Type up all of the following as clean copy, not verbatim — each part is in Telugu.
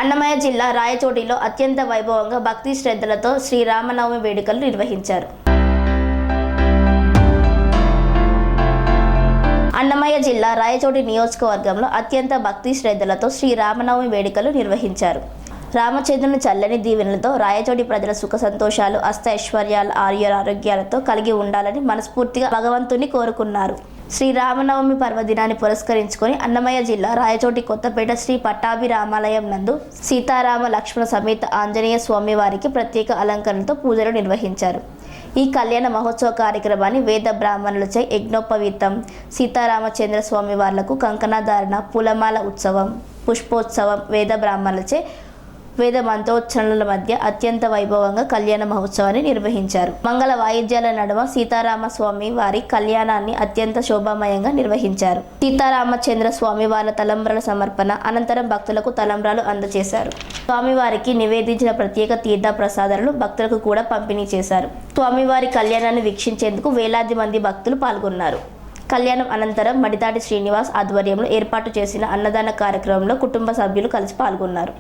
అన్నమయ్య జిల్లా రాయచోటిలో అత్యంత వైభవంగా భక్తి శ్రద్ధలతో శ్రీరామనవమి వేడుకలు నిర్వహించారు. అన్నమయ్య జిల్లా రాయచోటి నియోజకవర్గంలో అత్యంత భక్తి శ్రద్ధలతో శ్రీరామనవమి వేడుకలు నిర్వహించారు. రామచంద్రుని చల్లని దీవెనలతో రాయచోటి ప్రజల సుఖ సంతోషాలు, అష్టైశ్వర్యాలు, ఆరోగ్యాలతో కలిగి ఉండాలని మనస్ఫూర్తిగా భగవంతుని కోరుకున్నారు. శ్రీరామనవమి పర్వదినాన్ని పురస్కరించుకొని అన్నమయ్య జిల్లా రాయచోటి కొత్తపేట శ్రీ పట్టాభిరామాలయం నందు సీతారామ లక్ష్మణ సమేత ఆంజనేయ స్వామి వారికి ప్రత్యేక అలంకరణతో పూజలు నిర్వహించారు. ఈ కళ్యాణ మహోత్సవ కార్యక్రమాన్ని వేద బ్రాహ్మణులచే యజ్ఞోపవీతం, సీతారామచంద్ర స్వామి వార్లకు కంకణధారణ, పూలమాల ఉత్సవం, పుష్పోత్సవం, వేద బ్రాహ్మణులచే వేద మంత్రోచ్చరణల మధ్య అత్యంత వైభవంగా కళ్యాణ మహోత్సవాన్ని నిర్వహించారు. మంగళ వాయిద్యాల నడుమ సీతారామ స్వామి వారి కళ్యాణాన్ని అత్యంత శోభామయంగా నిర్వహించారు. సీతారామచంద్ర స్వామి వారి తలంబ్రాల సమర్పణ అనంతరం భక్తులకు తలంబ్రాలు అందజేశారు. స్వామివారికి నివేదించిన ప్రత్యేక తీర్థ ప్రసాదాలను భక్తులకు కూడా పంపిణీ చేశారు. స్వామివారి కళ్యాణాన్ని వీక్షించేందుకు వేలాది మంది భక్తులు పాల్గొన్నారు. కళ్యాణం అనంతరం మడితాటి శ్రీనివాస్ ఆధ్వర్యంలో ఏర్పాటు చేసిన అన్నదాన కార్యక్రమంలో కుటుంబ సభ్యులు కలిసి పాల్గొన్నారు.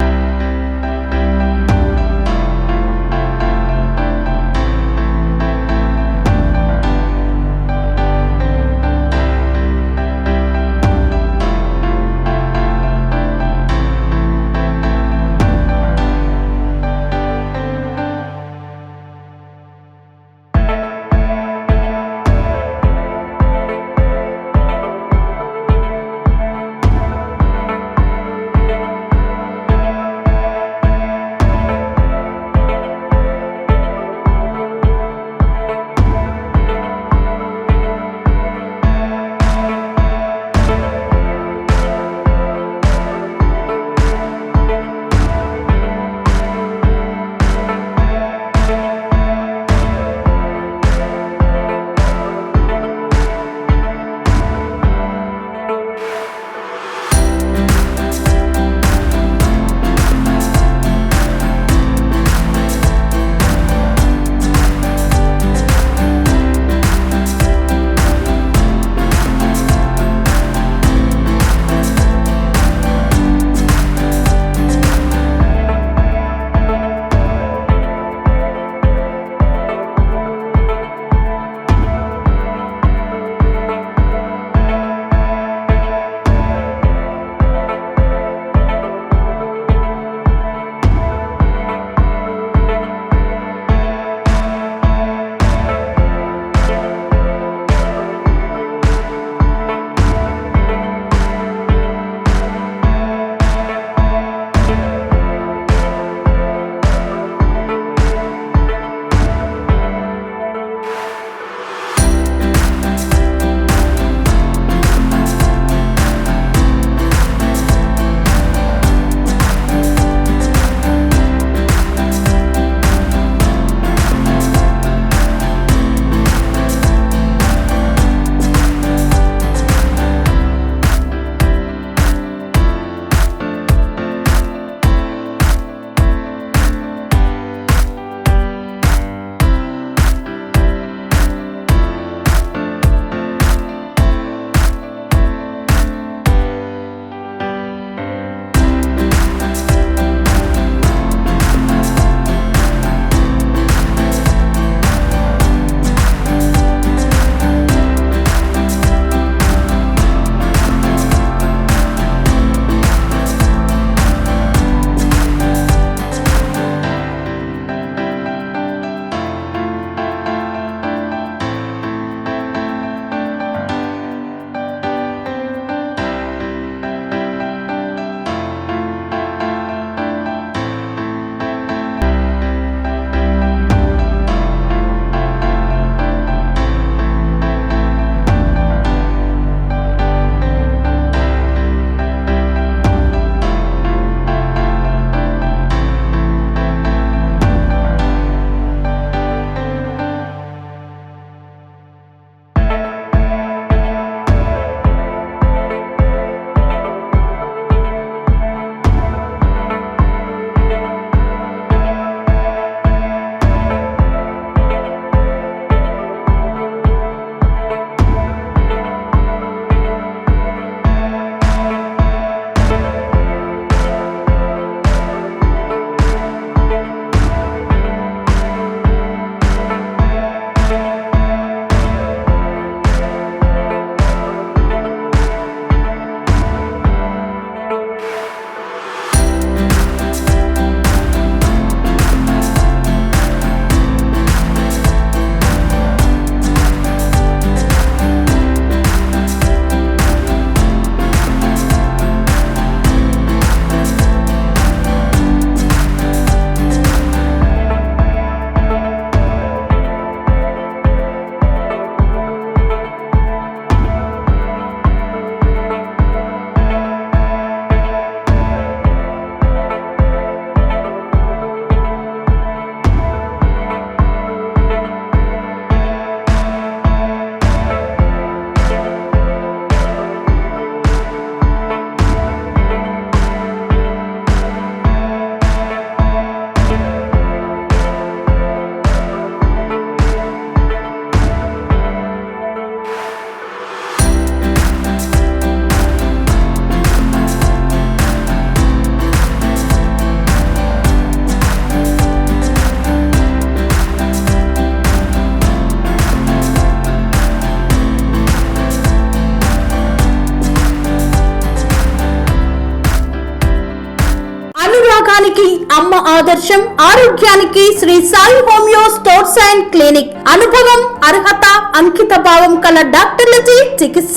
ఆరోగ్యానికి అమ్మ ఆదర్శం, ఆరోగ్యానికి Sri Sai homeo stores and clinic. అనుభవం, అర్హత, అంకిత భావం కల డాక్టర్లచే చికిత్స.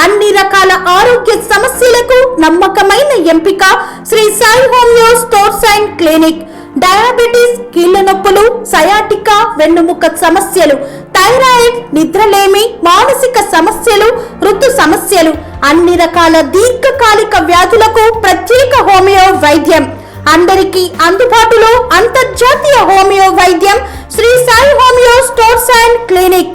అన్ని రకాల ఆరోగ్య సమస్యలకు నమ్మకమైన ఎంపిక Sri Sai homeo stores and clinic. Diabetes, కీళ్ల నొప్పులు, సయాటికా, వెన్నుముక సమస్యలు, థైరాయిడ్, నిద్రలేమి, మానసిక సమస్యలు, ఋతు సమస్యలు, అన్ని రకాల దీర్ఘకాలిక వ్యాధులకు ప్రత్యేక హోమియో వైద్యం. అందరికీ అందుబాటులో అంతర్జాతీయ హోమియో వైద్యం Shri Sai homeo stores and clinic.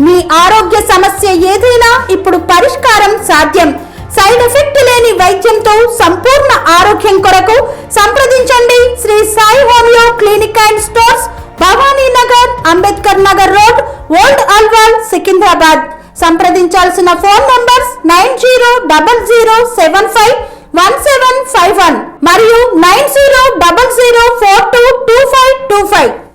మీ ఆరోగ్య సమస్య ఏదైనా ఇప్పుడు పరిష్కారం సాధ్యం. సైడ్ ఎఫెక్ట్ లేని వైద్యంతో సంపూర్ణ ఆరోగ్యం కొరకు సంప్రదించండి Shri Sai homeo clinic and stores, Bhavani Nagar, Ambedkar Nagar road, old Alwal, Secunderabad. సంప్రదించాల్సిన ఫోన్ నంబర్స్ 9000751751 మరియు 9000422525.